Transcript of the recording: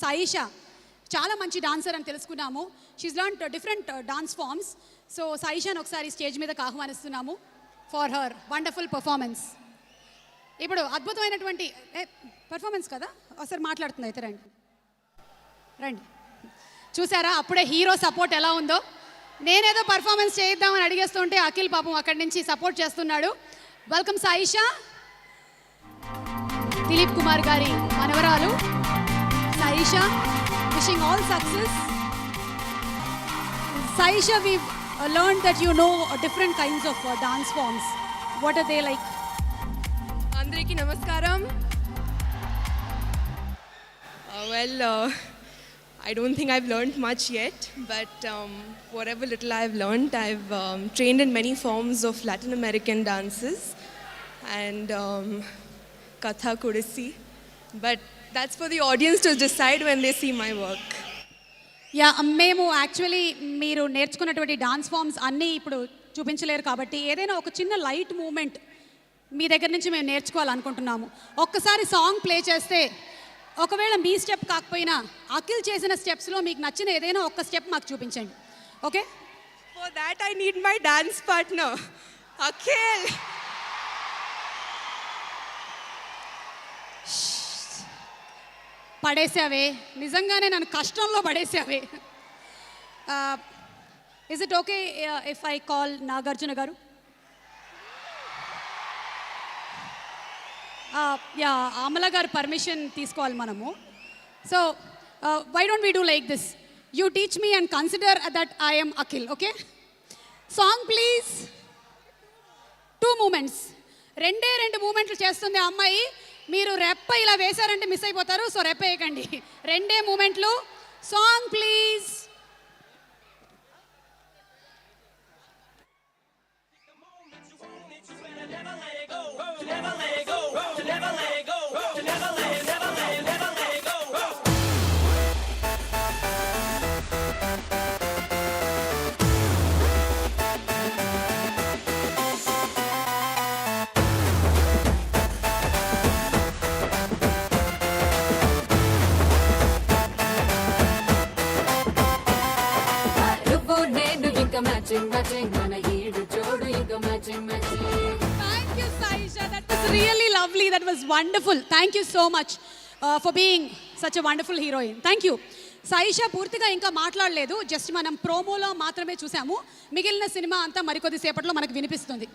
సాయిషా చాలా మంచి డాన్సర్ అని తెలుసుకున్నాము. She's learned different dance forms. So సాయిషాని ఒకసారి స్టేజ్ మీదకి ఆహ్వానిస్తున్నాము ఫర్ హర్ వండర్ఫుల్ పర్ఫార్మెన్స్. ఇప్పుడు అద్భుతమైనటువంటి పర్ఫార్మెన్స్ కదా, ఒకసారి మాట్లాడుతుంది. అయితే రండి రండి. చూసారా అప్పుడే హీరో సపోర్ట్ ఎలా ఉందో. నేనేదో పర్ఫార్మెన్స్ చేద్దామని అడిగేస్తుంటే అఖిల్ పాపం అక్కడి నుంచి సపోర్ట్ చేస్తున్నాడు. వెల్కమ్ సాయిషా. దిలీప్ కుమార్ గారి మనవరాలు Saisha. Wishing all success. Saisha, we learned that you know different kinds of dance forms. What are they like? అందరికీ నమస్కారం. I don't think I've learned much yet, but whatever little I've learned, I've trained in many forms of Latin American dances and Kathak, Odissi. But that's for the audience to decide when they see my work. మేము actually మీరు నేర్చుకున్నటువంటి dance forms అన్నీ ఇప్పుడు చూపించలేరు కాబట్టి ఏదైనా ఒక చిన్న light moment మీ దగ్గర నుంచి మేము నేర్చుకోవాలనుకుంటున్నాము. ఒక్కసారి సాంగ్ ప్లే చేస్తే ఒకవేళ మీ స్టెప్ కాకపోయినా అఖిల్ చేసిన స్టెప్స్లో మీకు నచ్చిన ఏదైనా ఒక్క స్టెప్ మాకు చూపించండి. Okay? For that I need my dance partner, Akhil. పడేసావే, నిజంగానే నన్ను కష్టంలో పడేసావే. Is it okay if I call Nagarjuna garu? Amala garu permission తీసుకోవాలి మనము. So why don't we do like this? You teach me and consider that I am Akhil. Okay? Song please. 2 moments, 2 మూమెంట్లు చేస్తుంది ఆ అమ్మాయి. మీరు రెప్ప ఇలా వేశారంటే మిస్ అయిపోతారు. సో రెప్ప వేయకండి, 2 మూమెంట్లు. Song please. Thank you, Saisha. That was really lovely. That was wonderful. Thank you so much for being such a wonderful heroine. Thank you. Saisha పూర్తిగా ఇంకా మాట్లాడలేదు, జస్ట్ మనం ప్రోమోలో మాత్రమే చూసాము. మిగిలిన సినిమా అంతా మరికొద్ది సేపట్లో మనకు వినిపిస్తుంది.